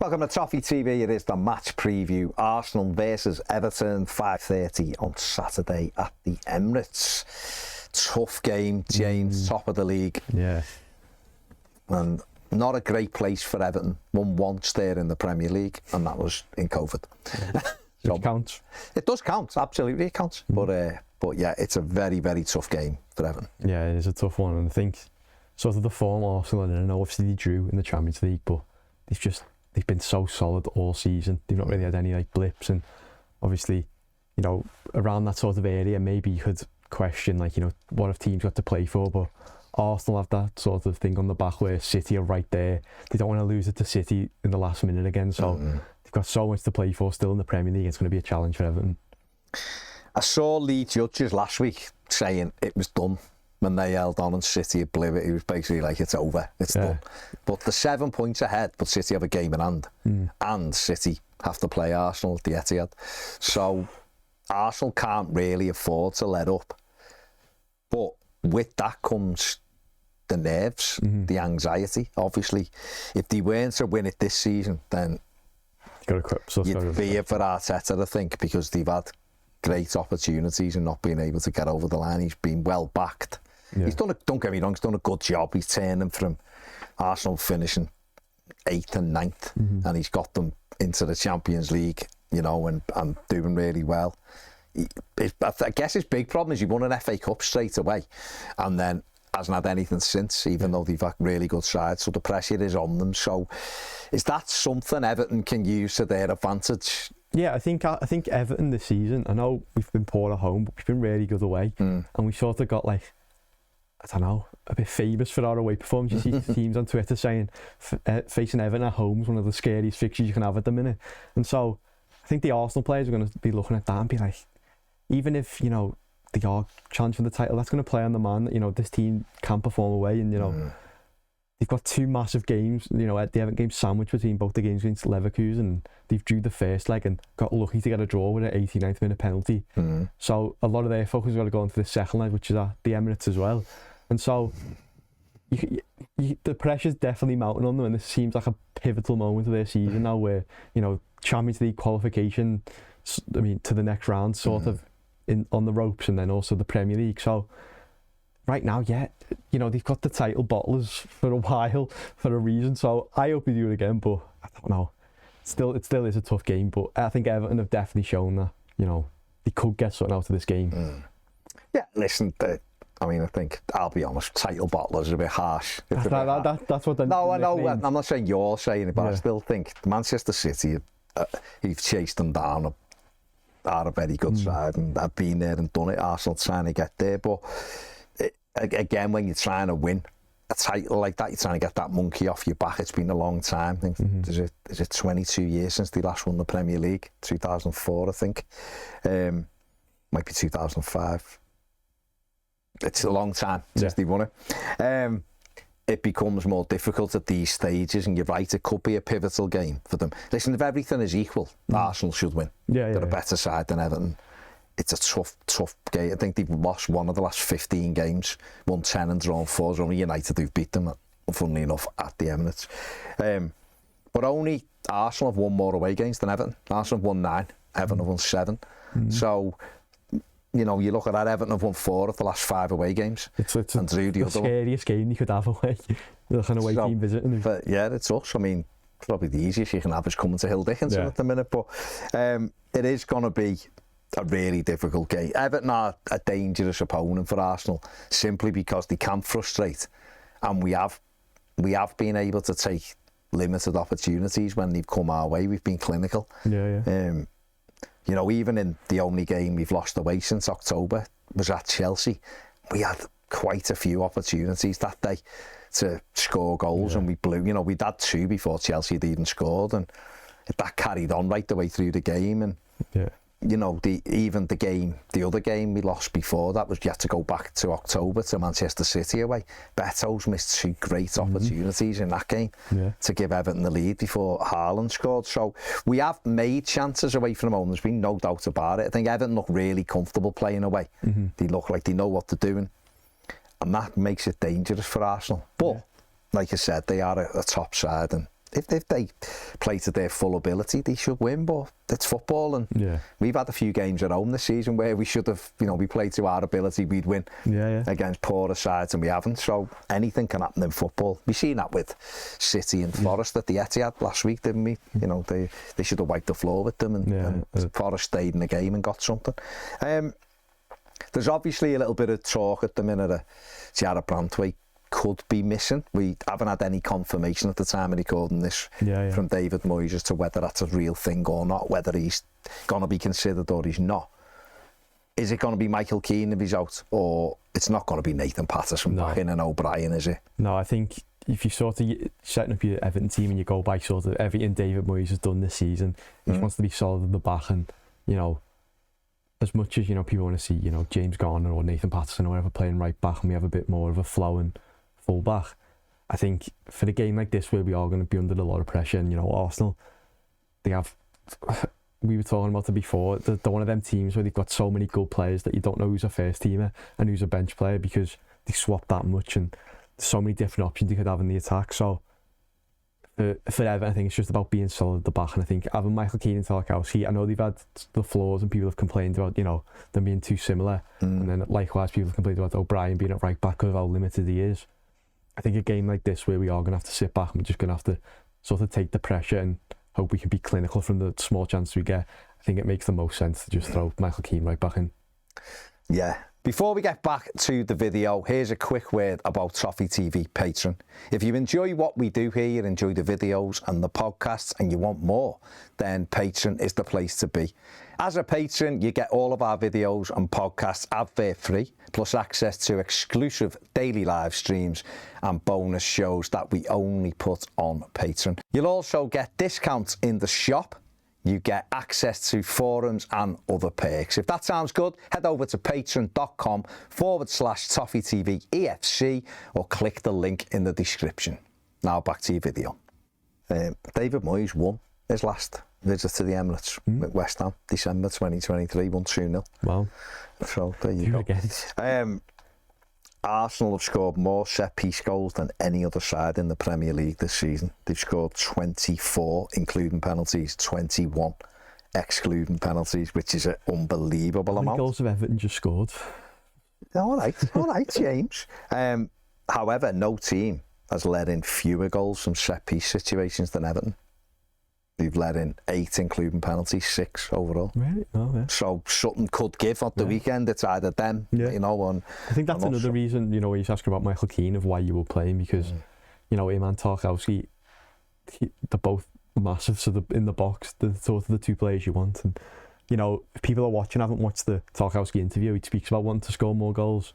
Welcome to Toffee TV. It is the match preview. Arsenal versus Everton, 5:30 on Saturday at the Emirates. Tough game, James, top of the league. Yeah. And not a great place for Everton. Won once there in the Premier League, and that was in COVID. It counts. It does count, absolutely it counts. But yeah, it's a very, very tough game for Everton. Yeah, it is a tough one, and I think sort of the form Arsenal, and I know obviously they drew in the Champions League, but they've been so solid all season. They've not really had any like blips, and obviously, you know, around that sort of area, maybe you could question like, you know, what have teams got to play for, but Arsenal have that sort of thing on the back where City are right there. They don't want to lose it to City in the last minute again, so they've got so much to play for still in the Premier League. It's going to be a challenge for Everton. I saw Lee Judges last week saying it was done when they held on and City had blew it. He was basically like, it's over, it's done. But the 7 points ahead, but City have a game in hand, and City have to play Arsenal at the Etihad. So Arsenal can't really afford to let up. But with that comes the nerves, the anxiety. Obviously, if they weren't to win it this season, then you'd fear for Arteta, I think, because they've had great opportunities and not being able to get over the line. He's been well backed. Yeah. Don't get me wrong, he's done a good job. He's turned them from Arsenal finishing 8th and 9th, and he's got them into the Champions League, you know, and doing really well. I guess his big problem is he won an FA Cup straight away, and then hasn't had anything since, even though they've had really good sides. So the pressure is on them. So is that something Everton can use to their advantage? Yeah, I think Everton this season, I know we've been poor at home, but we've been really good away. And we sort of got like, I don't know, a bit famous for our away performance. You see teams on Twitter saying facing Everton at home is one of the scariest fixtures you can have at the minute. And so I think the Arsenal players are going to be looking at that and be like, even if, you know, they are challenging for the title, that's going to play on the man that, you know, this team can perform away. And, you know, they've got two massive games, you know, at the Everton game sandwiched between both the games against Leverkusen, and they've drew the first leg and got lucky to get a draw with an 89th minute penalty. So a lot of their focus is going to go into the second leg, which is at the Emirates as well. And so the pressure's definitely mounting on them, and this seems like a pivotal moment of their season now where, you know, Champions League qualification, I mean, to the next round sort of on the ropes, and then also the Premier League. So right now, yeah, you know, they've got the title bottlers for a while for a reason. So I hope they do it again, but I don't know. It still is a tough game, but I think Everton have definitely shown that, you know, they could get something out of this game. Yeah, listen, I mean, I think, I'll be honest, title bottlers are a bit harsh. That's what the No, I know, I'm not saying you're saying it, but I still think Manchester City, you've chased them down, are a very good side, and I've been there and done it. Arsenal trying to get there, but again, when you're trying to win a title like that, you're trying to get that monkey off your back. It's been a long time. I think is it 22 years since they last won the Premier League? 2004, I think. Might be 2005. It's a long time since they won it. It becomes more difficult at these stages, and you're right, it could be a pivotal game for them. Listen, if everything is equal, Arsenal should win. They're a better side than Everton. It's a tough game. I think they've lost one of the last 15 games, won 10 and drawn 4. It's only United who've beat them, funnily enough, at the Emirates. But only Arsenal have won more away games than Everton. Arsenal have won 9, Everton have won 7. So, you know, you look at that, Everton have won 4 of the last 5 away games. It's the scariest game you could have away. You're looking away team visiting. But yeah, it's us. I mean, probably the easiest you can have is coming to Hill Dickinson at the minute. But it is going to be a really difficult game. Everton are a dangerous opponent for Arsenal simply because they can frustrate, and we have been able to take limited opportunities when they've come our way. We've been clinical. You know, even in the only game we've lost away since October was at Chelsea. We had quite a few opportunities that day to score goals, and we blew. You know, we'd had 2 before Chelsea had even scored, and that carried on right the way through the game. And you know, the other game we lost before that was you had to go back to October to Manchester City away. Beto's missed 2 great opportunities in that game to give Everton the lead before Haaland scored. So we have made chances away from home. There's been no doubt about it. I think Everton look really comfortable playing away. They look like they know what they're doing, and that makes it dangerous for Arsenal. But like I said, they are a top side, and if they play to their full ability, they should win. But it's football, and we've had a few games at home this season where we should have, we played to our ability, we'd win against poorer sides, and we haven't. So anything can happen in football. We've seen that with City and Forest at the Etihad last week, didn't we? They should have wiped the floor with them, and Forest stayed in the game and got something. There's obviously a little bit of talk at the minute that Jarrad Branthwaite could be missing. We haven't had any confirmation at the time of recording this from David Moyes as to whether that's a real thing or not, whether he's going to be considered or he's not. Is it going to be Michael Keane if he's out, or it's not going to be Nathan Patterson back in and O'Brien, is it? No, I think if you sort of setting up your Everton team and you go by sort of everything David Moyes has done this season, he just wants to be solid at the back, and as much as people want to see James Garner or Nathan Patterson or whatever playing right back, and we have a bit more of a flowing full back, I think for a game like this where we are going to be under a lot of pressure, and Arsenal, we were talking about it before, they're one of them teams where they've got so many good players that you don't know who's a first teamer and who's a bench player, because they swap that much, and there's so many different options you could have in the attack. So for Everton, I think it's just about being solid at the back, and I think having Michael Keane and Tarkowski, I know they've had the flaws and people have complained about them being too similar, and then likewise people have complained about O'Brien being at right back because of how limited he is. I think a game like this where we are going to have to sit back and we're just going to have to sort of take the pressure and hope we can be clinical from the small chance we get, I think it makes the most sense to just throw Michael Keane right back in. Yeah. Before we get back to the video, here's a quick word about Toffee TV Patreon. If you enjoy what we do here, you enjoy the videos and the podcasts, and you want more, then Patreon is the place to be. As a patron, you get all of our videos and podcasts advert-free, plus access to exclusive daily live streams and bonus shows that we only put on Patreon. You'll also get discounts in the shop. You get access to forums and other perks. If that sounds good, head over to patreon.com/ToffeeTVEFC or click the link in the description. Now back to your video. David Moyes won his last visit to the Emirates with West Ham, December 2023, won 2-0. Wow. So there you go. Again. Arsenal have scored more set-piece goals than any other side in the Premier League this season. They've scored 24, including penalties, 21, excluding penalties, which is an unbelievable amount. How many goals have Everton just scored? All right, James. However, no team has let in fewer goals from set-piece situations than Everton. They've let in 8, including penalties, 6 overall. Really? Oh, yeah. So something could give at the weekend. It's either them, and I think that's another reason, when you're asking about Michael Keane, of why you were playing, because, him and Tarkowski, they're both massive, so they're in the box, they're sort of the two players you want. And, if people are watching, haven't watched the Tarkowski interview, he speaks about wanting to score more goals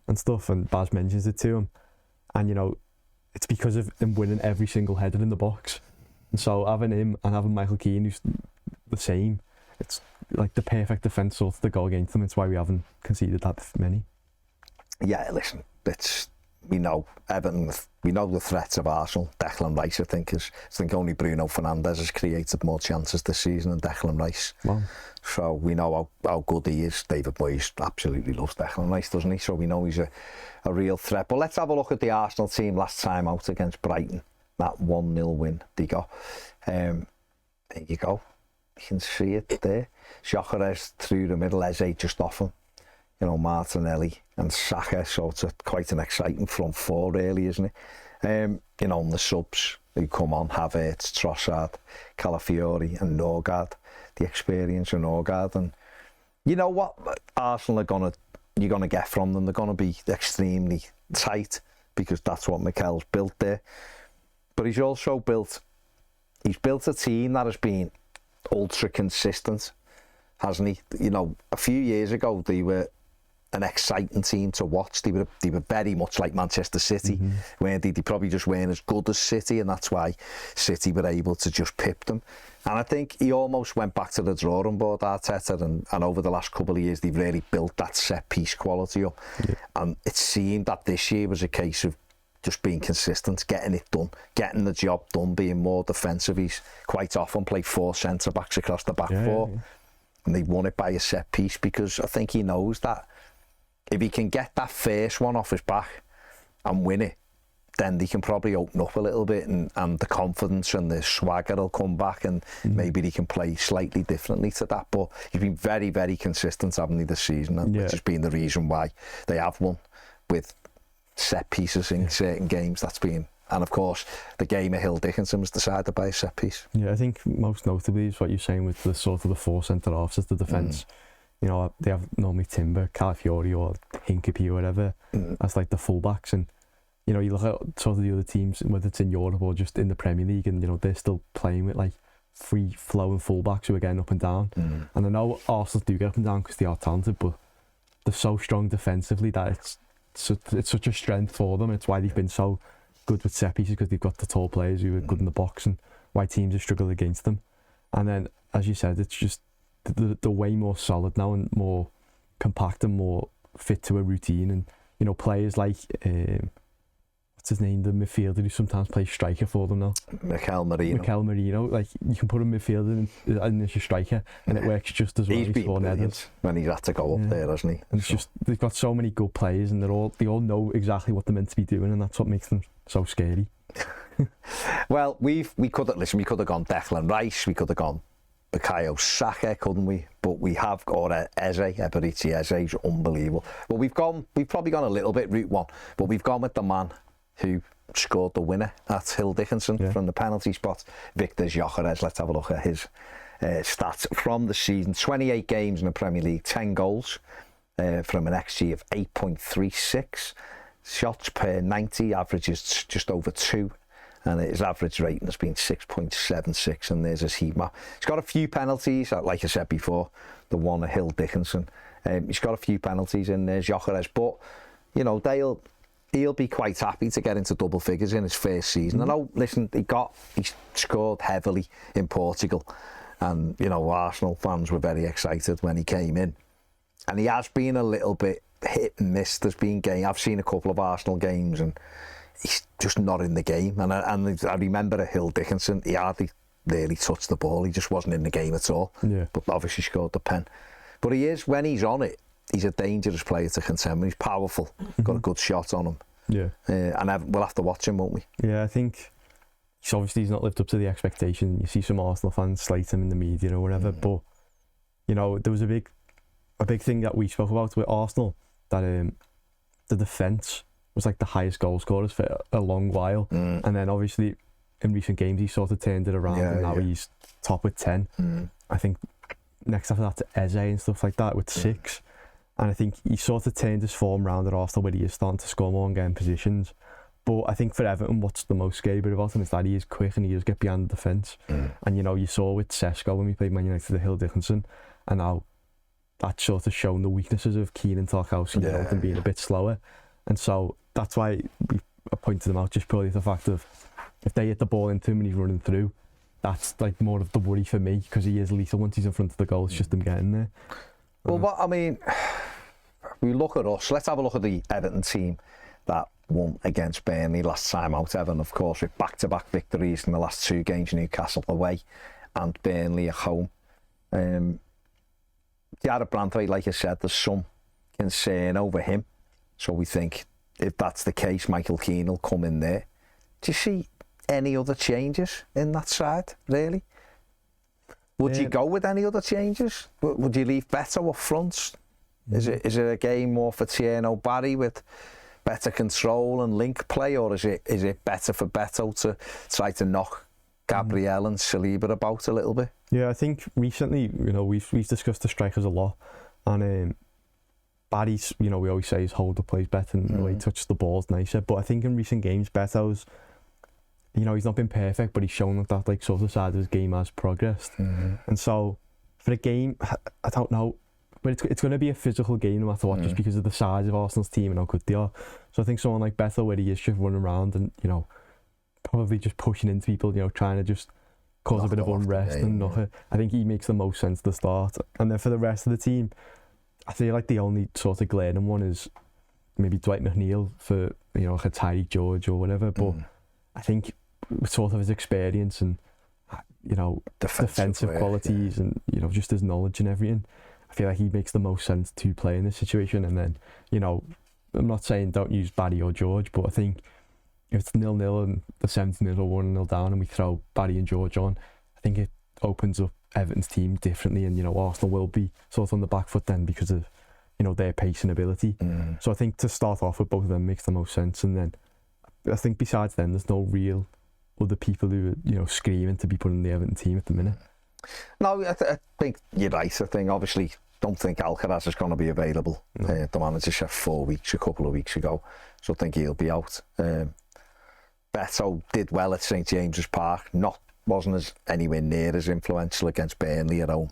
and stuff, and Baz mentions it to him. And, it's because of him winning every single header in the box. And so having him and having Michael Keane, who's the same, it's like the perfect defence sort of to go against them. It's why we haven't conceded that many. Yeah, listen, we know Everton, we know the threats of Arsenal. Declan Rice, I think only Bruno Fernandes has created more chances this season than Declan Rice. Wow. So we know how good he is. David Moyes absolutely loves Declan Rice, doesn't he? So we know he's a real threat. But let's have a look at the Arsenal team last time out against Brighton. That 1-0 win they got. There you go. You can see it there. Gykeres through the middle, Eze just off him. Martinelli and Saka, so it's quite an exciting front four, really, isn't it? And the subs who come on, Havertz, Trossard, Calafiori and Norgard, the experience of Norgard. And you know what Arsenal you're going to get from them? They're going to be extremely tight, because that's what Mikel's built there. But he's also built a team that has been ultra consistent, hasn't he? A few years ago they were an exciting team to watch. They were very much like Manchester City, where they probably just weren't as good as City, and that's why City were able to just pip them. And I think he almost went back to the drawing board, Arteta, and over the last couple of years they've really built that set piece quality up. Yeah. And it seemed that this year was a case of just being consistent, getting it done, getting the job done, being more defensive. He's quite often played 4 centre-backs across the back four. Yeah. And they won it by a set piece, because I think he knows that if he can get that first one off his back and win it, then they can probably open up a little bit, and the confidence and the swagger will come back, and maybe they can play slightly differently to that. But he's been very, very consistent, haven't he, this season, and which has been the reason why they have won with set pieces in certain games. That's been, and of course, the game of Hill Dickinson was decided by a set piece. Yeah, I think most notably is what you're saying with the sort of the four centre halves at the defence. You know, they have normally Timber, Calafiori, or Hincapie or whatever as like the fullbacks, and you know, you look at sort of the other teams, whether it's in Europe or just in the Premier League, and you know, they're still playing with like free flowing fullbacks who are getting up and down. And I know Arsenal do get up and down because they are talented, but they're so strong defensively that it's such a strength for them. It's why they've been so good with set pieces, because they've got the tall players who are good in the box, and why teams have struggled against them. And then, as you said, it's just they're way more solid now and more compact and more fit to a routine. And you know, players like what's his name, the midfielder who sometimes plays striker for them now, Mikel Merino, like you can put a midfielder in as your striker and it works just as well. He's been brilliant when he's had to go up there, hasn't he? And it's just, they've got so many good players, and they all know exactly what they're meant to be doing, and that's what makes them so scary. Well, we could have gone Declan Rice, we could have gone Bukayo Saka, couldn't we? But we have got Eberechi Eze is unbelievable. But we've probably gone a little bit route one, but we've gone with the man who scored the winner at Hill Dickinson from the penalty spot, Viktor Gykeres. Let's have a look at his stats from the season. 28 games in the Premier League, 10 goals from an XG of 8.36. Shots per 90 averages just over 2. And his average rating has been 6.76, and there's his heat map. He's got a few penalties, like I said before, the one at Hill Dickinson. He's got a few penalties in there, Gykeres, but you know, he'll be quite happy to get into double figures in his first season. I know, listen, he scored heavily in Portugal, and you know, Arsenal fans were very excited when he came in, and he has been a little bit hit and miss. There's been games, I've seen a couple of Arsenal games, and he's just not in the game. And I remember at Hill Dickinson, he hardly really touched the ball. He just wasn't in the game at all. Yeah. But obviously scored the pen. But he is, when he's on it, he's a dangerous player to contend with. He's powerful. Got a good shot on him. Yeah. And we'll have to watch him, won't we? Yeah, I think he's not lived up to the expectation. You see some Arsenal fans slate him in the media or whatever. But you know, there was a big thing that we spoke about with Arsenal, that the defence was like the highest goal scorers for a long while, and then obviously in recent games he sort of turned it around, and now he's top with 10. I think next after that to Eze and stuff like that with 6, and I think he sort of turned his form round at Arsenal where he is starting to score more and get in positions. But I think for Everton, what's the most scary bit about him is that he is quick and he does get behind the defence. And you know, you saw with Sesko when we played Man United at Hill Dickinson, and now that's sort of shown the weaknesses of Keane and Tarkowski, you know, them being a bit slower. And so that's why we pointed them out, just purely the fact of if they hit the ball into him and he's running through, that's like more of the worry for me, because he is lethal once he's in front of the goal. It's just him getting there. Well, what I mean, we look at us. Let's have a look at the Everton team that won against Burnley last time out. Everton, of course, with back-to-back victories in the last 2 games, Newcastle away and Burnley at home. Jarrad Branthwaite, like I said, there's some concern over him. So we think if that's the case, Michael Keane will come in there. Do you see any other changes in that side, really? Would you go with any other changes? Would you leave Beto up front? Is it a game more for Tierno Barry with better control and link play, or is it better for Beto to try to knock Gabriel and Saliba about a little bit? Yeah, I think recently, you know, we've discussed the strikers a lot, and Barry's, you know, we always say his holder plays better and the way he touches the ball's nicer. But I think in recent games, Beto's, you know, he's not been perfect, but he's shown that like sort of side of his game has progressed. And so for a game, I don't know, but it's going to be a physical game no matter what, just because of the size of Arsenal's team and how good they are. So I think someone like Beto, where he is just running around and, you know, probably just pushing into people, you know, trying to just cause a bit of unrest and knock it. I think he makes the most sense to start. And then for the rest of the team, I feel like the only sort of glaring one is maybe Dwight McNeil for, you know, like a Tyreek George or whatever. But I think with sort of his experience and, you know, defensive qualities and, you know, just his knowledge and everything, I feel like he makes the most sense to play in this situation. And then, you know, I'm not saying don't use Barry or George, but I think if it's 0-0 and the 70th minute or 1-0 down and we throw Barry and George on, I think it opens up Everton's team differently, and Arsenal will be sort of on the back foot then because of their pace and ability. So I think to start off with both of them makes the most sense, and then I think besides them there's no real other people who are screaming to be put in the Everton team at the minute. No, I think you're right. I think obviously don't think Alcaraz is going to be available. The manager said 4 weeks a couple of weeks ago, so I think he'll be out. Beto did well at St James's Park, wasn't as anywhere near as influential against Burnley at home.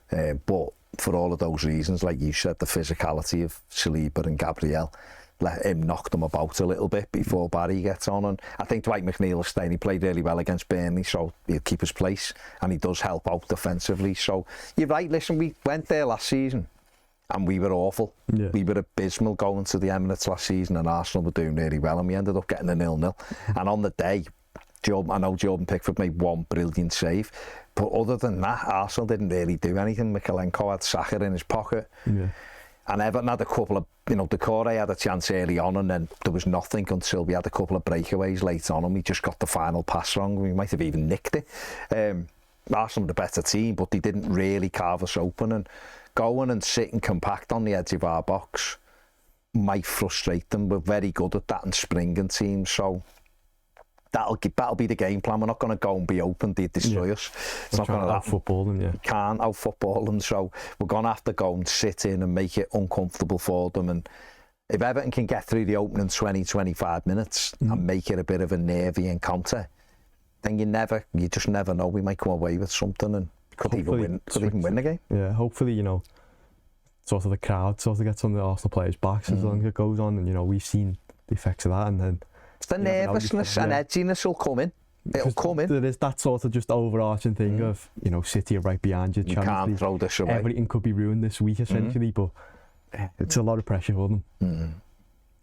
But for all of those reasons, like you said, the physicality of Saliba and Gabriel let him knock them about a little bit before Barry gets on. And I think Dwight McNeil will stay, and he played really well against Burnley, so he'll keep his place, and he does help out defensively. So you're right, listen, we went there last season and we were awful. We were abysmal going to the Emirates last season, and Arsenal were doing really well, and we ended up getting a 0-0. And on the day, I know Jordan Pickford made one brilliant save, but other than that, Arsenal didn't really do anything. Mikalenko had Saka in his pocket. And Everton had a couple of, Decore had a chance early on, and then there was nothing until we had a couple of breakaways late on, and we just got the final pass wrong. We might have even nicked it. Arsenal were the better team, but they didn't really carve us open, and going and sitting compact on the edge of our box might frustrate them. We're very good at that in springing teams, so that'll be the game plan. We're not going to go and be open, they destroy us. It's not going to out-football them, You can't out-football them, so we're going to have to go and sit in and make it uncomfortable for them. And if Everton can get through the opening 20-25 minutes and make it a bit of a nervy encounter, then you just never know. We might come away with something and could even win the game. Yeah, hopefully, sort of the crowd sort of gets on the Arsenal players' backs as long as it goes on, and we've seen the effects of that, and then the nervousness and edginess will come in. It'll come in. There is that sort of just overarching thing of, City are right behind you. You can't throw this away. Everything could be ruined this week, essentially, but it's a lot of pressure for them.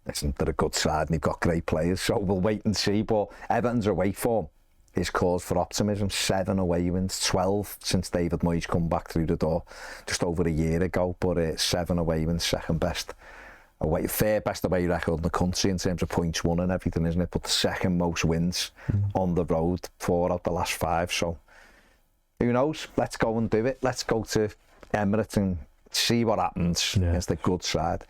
Listen, they're a good side and they've got great players, so we'll wait and see. But Everton's away form is cause for optimism. 7 away wins, 12 since David Moyes come back through the door just over a year ago. But 7 away wins, second best. Third best away record in the country in terms of points won and everything, isn't it? But the second most wins on the road, 4 out the last 5. So who knows? Let's go and do it. Let's go to Emirates and see what happens against the good side.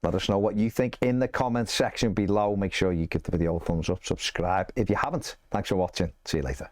Let us know what you think in the comments section below. Make sure you give the video a thumbs up, subscribe if you haven't. Thanks for watching. See you later.